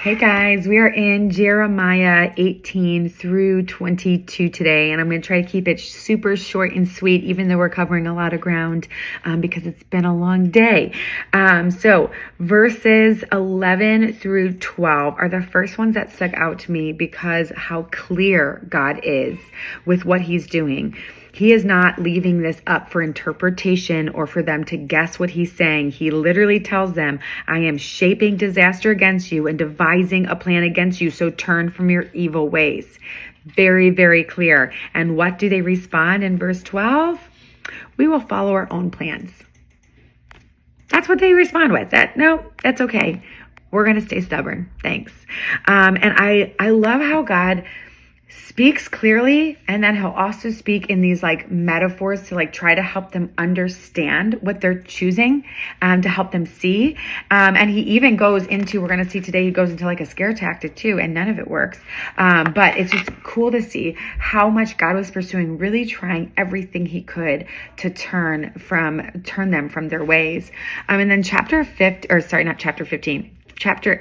Hey guys, we are in Jeremiah 18 through 22 today, and I'm going to try to keep it super short and sweet, even though we're covering a lot of ground because it's been a long day. So verses 11 through 12 are the first ones that stuck out to me because how clear God is with what he's doing. He is not leaving this up for interpretation or for them to guess what he's saying. He literally tells them, I am shaping disaster against you and devising a plan against you, so turn from your evil ways. Very, very clear. And what do they respond in verse 12? We will follow our own plans. That's what they respond with. No, that's okay. We're going to stay stubborn. Thanks. And I love how God speaks clearly, and then he'll also speak in these like metaphors to like try to help them understand what they're choosing, to help them see. And he even goes into, we're going to see today, he goes into like a scare tactic too, and none of it works. But it's just cool to see how much God was pursuing, really trying everything he could to turn them from their ways. And then chapter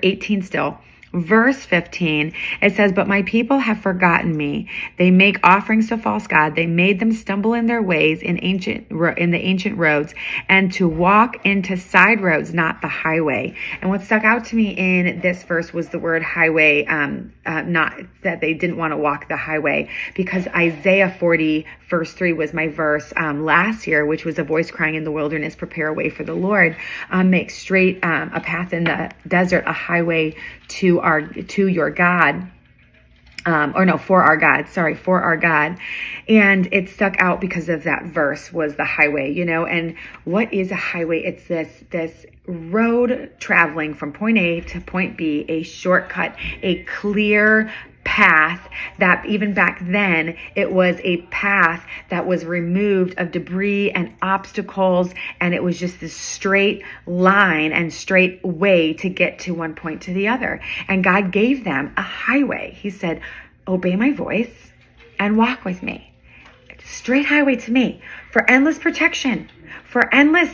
18 still. Verse 15, it says, but my people have forgotten me. They make offerings to false God. They made them stumble in their ways in the ancient roads, and to walk into side roads, not the highway. And what stuck out to me in this verse was the word highway, not that they didn't want to walk the highway, because Isaiah 40 verse 3 was my verse last year, which was a voice crying in the wilderness, prepare a way for the Lord, make straight a path in the desert, a highway to your God. For our God. And it stuck out because of that verse was the highway, and what is a highway? It's this road traveling from point A to point B, a shortcut, a clear path that even back then it was a path that was removed of debris and obstacles, and it was just this straight line and straight way to get to one point to the other. And God gave them a highway. He said, obey my voice and walk with me. Straight highway to me for endless protection, for endless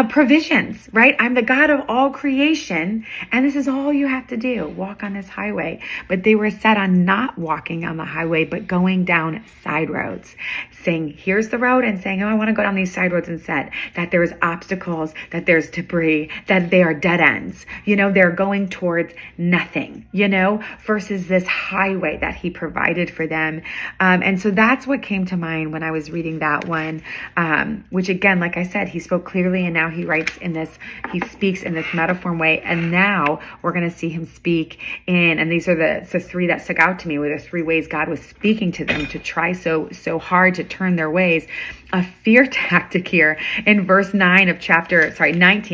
provisions, right? I'm the God of all creation, and this is all you have to do, walk on this highway. But they were set on not walking on the highway, but going down side roads, saying, here's the road, and saying, oh, I want to go down these side roads instead, that there's obstacles, that there's debris, that they are dead ends. They're going towards nothing, versus this highway that he provided for them. And so that's what came to mind when I was reading that one, which again, like I said, he spoke clearly, and now he speaks in this metaphor way. And now we're going to see him speak and these are the three that stuck out to me, were the three ways God was speaking to them to try so hard to turn their ways. A fear tactic here in verse 19.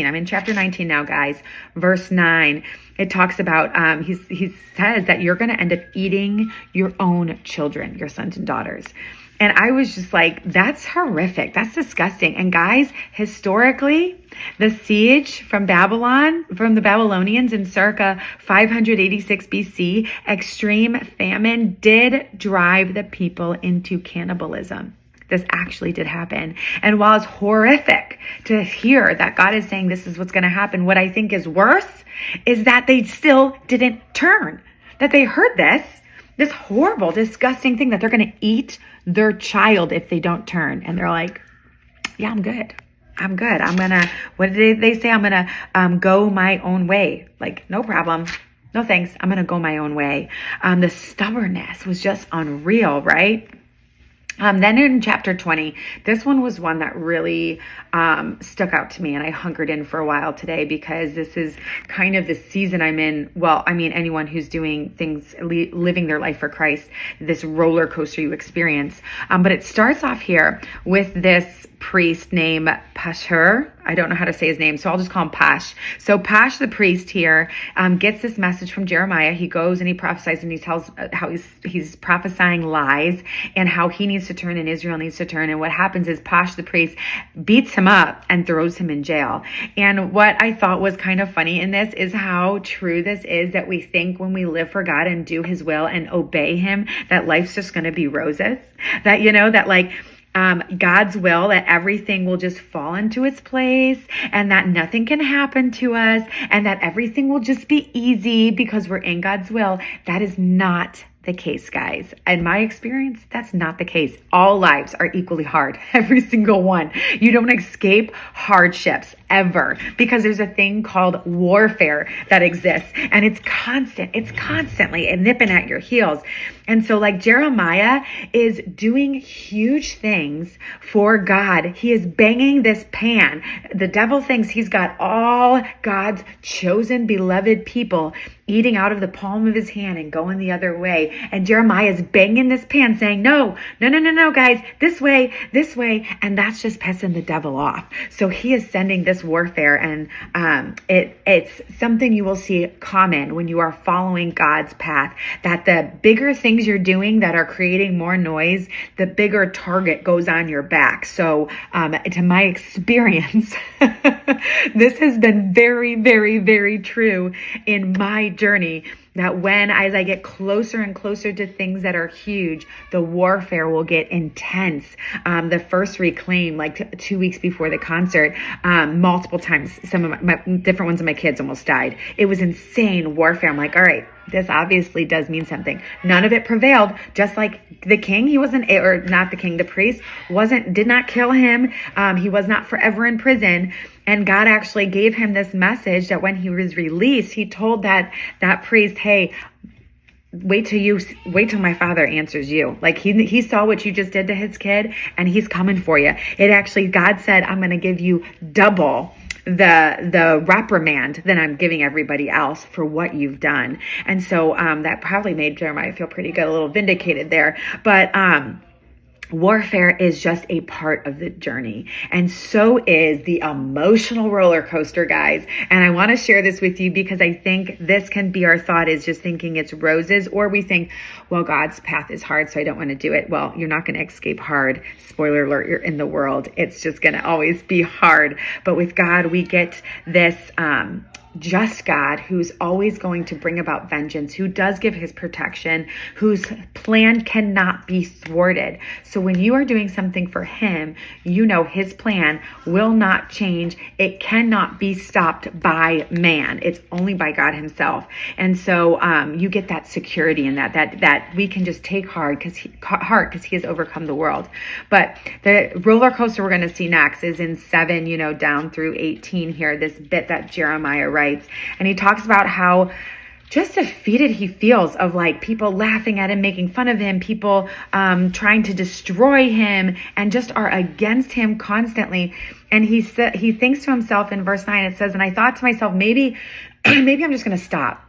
I'm in chapter 19 now, guys. Verse 9. It talks about, he says that you're going to end up eating your own children, your sons and daughters. And I was just like, that's horrific. That's disgusting. And guys, historically, the siege from the Babylonians in circa 586 BC, extreme famine did drive the people into cannibalism. This actually did happen. And while it's horrific to hear that God is saying this is what's going to happen, what I think is worse is that they still didn't turn. That they heard this horrible, disgusting thing that they're going to eat their child if they don't turn. And they're like, yeah, I'm good. What did they say? I'm going to go my own way. Like, no problem. No thanks. I'm going to go my own way. The stubbornness was just unreal, right? Then in chapter 20, this one was one that really stuck out to me, and I hunkered in for a while today because this is kind of the season I'm in. Well, I mean, anyone who's doing things, living their life for Christ, this roller coaster you experience. But it starts off here with this priest named Pashur. I don't know how to say his name, so I'll just call him Pash. So Pash, the priest here, gets this message from Jeremiah. He goes and he prophesies, and he tells how he's prophesying lies and how he needs to turn and Israel needs to turn. And what happens is Pash, the priest, beats him up and throws him in jail. And what I thought was kind of funny in this is how true this is, that we think when we live for God and do his will and obey him, that life's just going to be roses. That, that like, God's will, that everything will just fall into its place and that nothing can happen to us and that everything will just be easy because we're in God's will. That is not the case, guys. In my experience, that's not the case. All lives are equally hard, every single one. You don't escape hardships ever because there's a thing called warfare that exists and it's constant. It's constantly nipping at your heels. And so like Jeremiah is doing huge things for God. He is banging this pan. The devil thinks he's got all God's chosen beloved people eating out of the palm of his hand and going the other way. And Jeremiah is banging this pan saying, no, guys, this way. And that's just pissing the devil off. So he is sending this warfare. And it's something you will see common when you are following God's path, that the bigger things you're doing that are creating more noise, the bigger target goes on your back. So to my experience, this has been very, very, very true in my journey, that as I get closer and closer to things that are huge, the warfare will get intense. The first Reclaim, like 2 weeks before the concert, multiple times, some of my different ones of my kids almost died. It was insane warfare. I'm like, all right, this obviously does mean something. None of it prevailed. Just like the king, the priest did not kill him. He was not forever in prison. And God actually gave him this message that when he was released, he told that priest, hey, wait till my father answers you. Like he saw what you just did to his kid and he's coming for you. God said, I'm going to give you double the reprimand that I'm giving everybody else for what you've done. And so that probably made Jeremiah feel pretty good, a little vindicated there. But warfare is just a part of the journey. And so is the emotional roller coaster, guys. And I want to share this with you because I think this can be our thought, is just thinking it's roses, or we think, well, God's path is hard, so I don't want to do it. Well, you're not going to escape hard. Spoiler alert, you're in the world. It's just going to always be hard. But with God, we get this, just God who's always going to bring about vengeance, who does give his protection, whose plan cannot be thwarted. So when you are doing something for him, you know his plan will not change. It cannot be stopped by man. It's only by God himself. And so you get that security in that we can just take heart because he has overcome the world. But the roller coaster we're going to see next is in 7, down through 18 here, this bit that Jeremiah writes. And he talks about how just defeated he feels of like people laughing at him, making fun of him, people trying to destroy him and just are against him constantly. And he thinks to himself in verse 9, it says, and I thought to myself, maybe I'm just going to stop.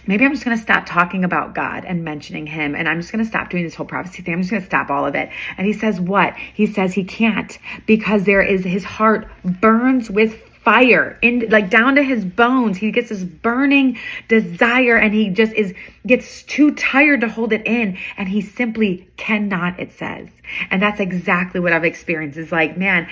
Maybe I'm just going to stop talking about God and mentioning him. And I'm just going to stop doing this whole prophecy thing. I'm just going to stop all of it. And he says what? He says he can't, because his heart burns with fire down to his bones. He gets this burning desire and he just gets too tired to hold it in, and he simply cannot, it says. And that's exactly what I've experienced. Is like, man,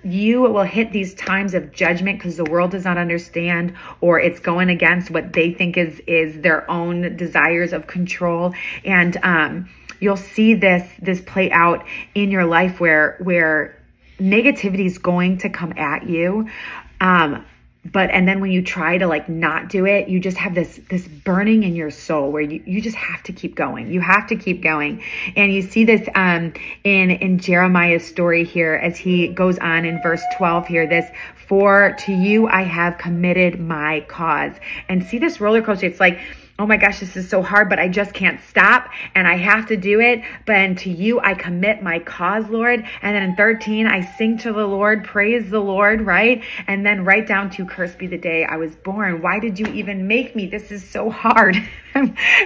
you will hit these times of judgment because the world does not understand, or it's going against what they think is their own desires of control. And you'll see this play out in your life where negativity is going to come at you. And then when you try to not do it, you just have this burning in your soul where you just have to keep going. You have to keep going. And you see this, in Jeremiah's story here, as he goes on in verse 12 here, for to you I have committed my cause. And see this roller coaster. It's like, oh my gosh, this is so hard, but I just can't stop and I have to do it. But to you, I commit my cause, Lord. And then in 13, I sing to the Lord, praise the Lord, right? And then right down to cursed be the day I was born. Why did you even make me? This is so hard.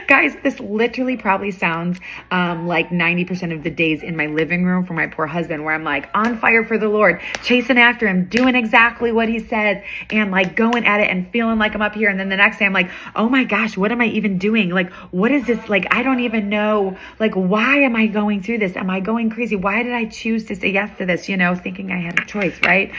Guys, this literally probably sounds like 90% of the days in my living room for my poor husband, where I'm like on fire for the Lord, chasing after him, doing exactly what he says, and going at it and feeling like I'm up here. And then the next day I'm like, oh my gosh, what am I even doing? What is this? I don't even know. Why am I going through this? Am I going crazy? Why did I choose to say yes to this? Thinking I had a choice, right?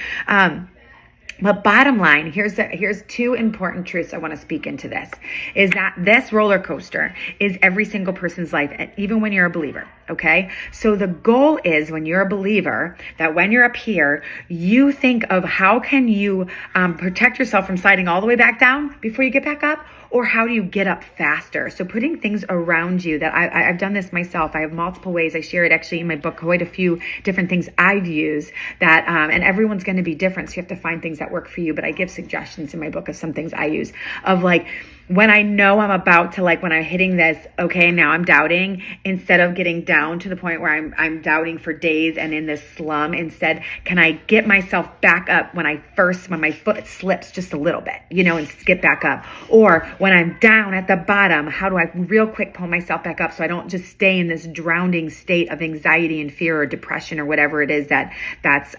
But bottom line, here's two important truths I want to speak into this, is that this roller coaster is every single person's life, even when you're a believer, okay? So the goal is, when you're a believer, that when you're up here, you think of how can you protect yourself from sliding all the way back down before you get back up, or how do you get up faster? So putting things around you that I've done this myself. I have multiple ways. I share it actually in my book, quite a few different things I've used that, and everyone's going to be different. So you have to find things that work for you. But I give suggestions in my book of some things I use of like, when I know I'm about to, like, when I'm hitting this, okay, now I'm doubting, instead of getting down to the point where I'm doubting for days and in this slum, instead, can I get myself back up when my foot slips just a little bit, and skip back up? Or when I'm down at the bottom, how do I real quick pull myself back up so I don't just stay in this drowning state of anxiety and fear or depression or whatever it is that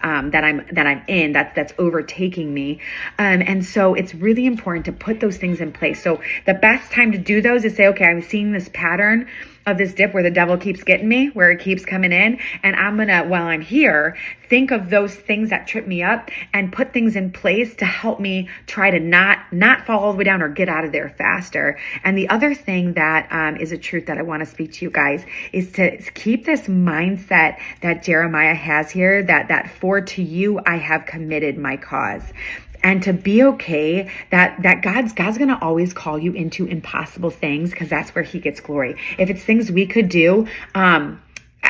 I'm in, that's overtaking me. And so it's really important to put those things in place. So the best time to do those is say, okay, I'm seeing this pattern of this dip where the devil keeps getting me, where it keeps coming in. And I'm going to, while I'm here, think of those things that trip me up and put things in place to help me try to not fall all the way down or get out of there faster. And the other thing that is a truth that I want to speak to you guys is to keep this mindset that Jeremiah has here, that for to you I have committed my cause. And to be okay that God's going to always call you into impossible things, because that's where he gets glory. If it's things we could do,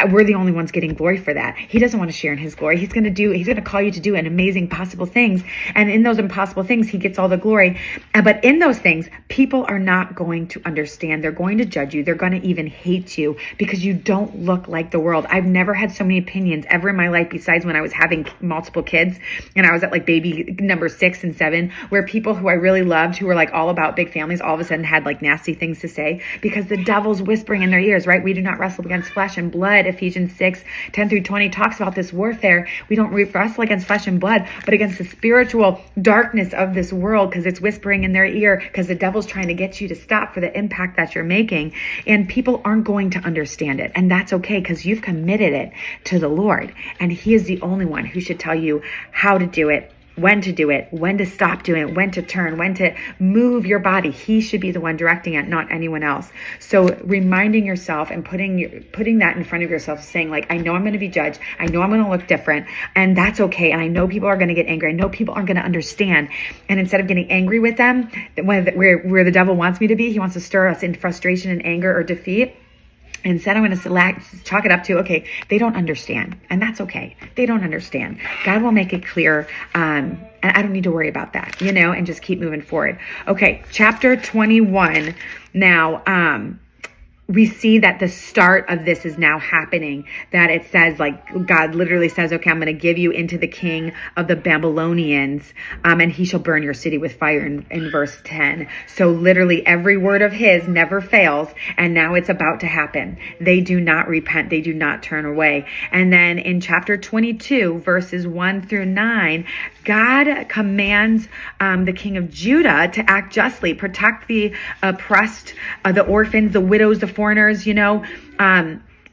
we're the only ones getting glory for that. He doesn't want to share in his glory. He's going to call you to do an amazing possible things. And in those impossible things, he gets all the glory. But in those things, people are not going to understand. They're going to judge you. They're going to even hate you because you don't look like the world. I've never had so many opinions ever in my life, besides when I was having multiple kids and I was at like baby number 6 and 7, where people who I really loved, who were like all about big families, all of a sudden had like nasty things to say because the devil's whispering in their ears, right? We do not wrestle against flesh and blood. Ephesians 6:10-20 talks about this warfare. We don't wrestle against flesh and blood, but against the spiritual darkness of this world, because it's whispering in their ear, because the devil's trying to get you to stop for the impact that you're making. And people aren't going to understand it. And that's okay, because you've committed it to the Lord. And he is the only one who should tell you how to do it, when to do it, when to stop doing it, when to turn, when to move your body. He should be the one directing it, not anyone else. So reminding yourself and putting that in front of yourself, saying like, I know I'm going to be judged. I know I'm going to look different, and that's okay. And I know people are going to get angry. I know people aren't going to understand. And instead of getting angry with them, where the devil wants me to be, he wants to stir us in frustration and anger or defeat. Instead, I'm going to chalk it up to, okay, they don't understand. And that's okay. They don't understand. God will make it clear. And I don't need to worry about that, and just keep moving forward. Okay, chapter 21. Now, we see that the start of this is now happening, that it says, like, God literally says, okay, I'm going to give you into the king of the Babylonians, and he shall burn your city with fire in verse 10. So literally every word of his never fails, and now it's about to happen. They do not repent. They do not turn away. And then in chapter 22, verses 1-9, God commands the king of Judah to act justly, protect the oppressed, the orphans, the widows, the foreigners,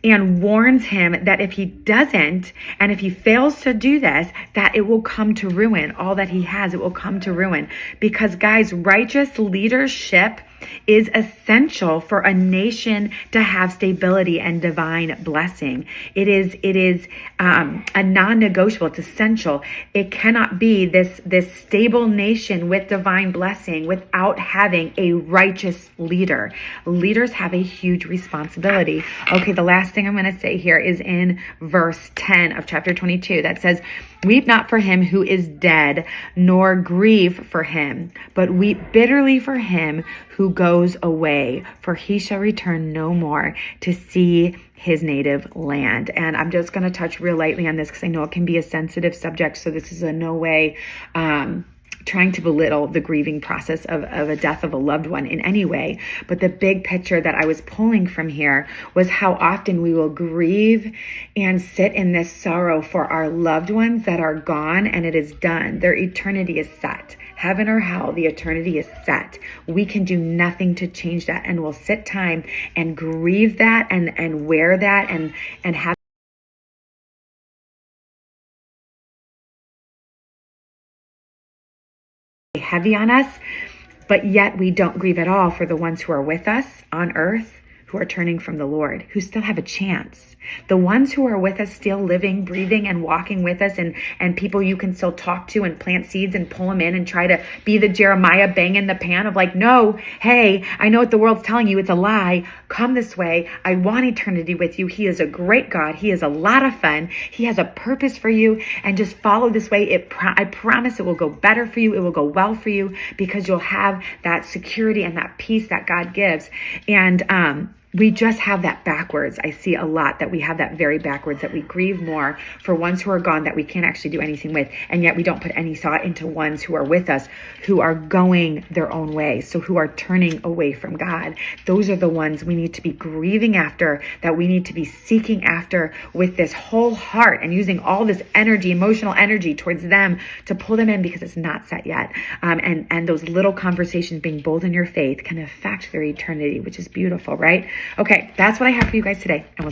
and warns him that if he doesn't, and if he fails to do this, that it will come to ruin. All that he has, it will come to ruin. Because guys, righteous leadership is essential for a nation to have stability and divine blessing. It is a non-negotiable. It's essential. It cannot be this stable nation with divine blessing without having a righteous leader. Leaders have a huge responsibility. Okay, the last thing I'm going to say here is in verse 10 of chapter 22 that says, weep not for him who is dead, nor grieve for him, but weep bitterly for him who goes away, for he shall return no more to see his native land. And I'm just going to touch real lightly on this because I know it can be a sensitive subject. So this is in no way trying to belittle the grieving process of a death of a loved one in any way. But the big picture that I was pulling from here was how often we will grieve and sit in this sorrow for our loved ones that are gone, and it is done. Their eternity is set. Heaven or hell, the eternity is set. We can do nothing to change that, and we'll sit time and grieve that and wear that and have heavy on us, but yet we don't grieve at all for the ones who are with us on earth, who are turning from the Lord, who still have a chance. The ones who are with us, still living, breathing, and walking with us, and people you can still talk to and plant seeds and pull them in and try to be the Jeremiah banging the pan of like, no, hey, I know what the world's telling you. It's a lie. Come this way. I want eternity with you. He is a great God. He is a lot of fun. He has a purpose for you, and just follow this way. I promise it will go better for you. It will go well for you, because you'll have that security and that peace that God gives. And, we just have that backwards. I see a lot that we have that very backwards, that we grieve more for ones who are gone that we can't actually do anything with. And yet we don't put any thought into ones who are with us, who are going their own way. So who are turning away from God. Those are the ones we need to be grieving after, that we need to be seeking after with this whole heart, and using all this energy, emotional energy towards them to pull them in, because it's not set yet. And those little conversations, being bold in your faith, can affect their eternity, which is beautiful, right? Okay, that's what I have for you guys today. And we'll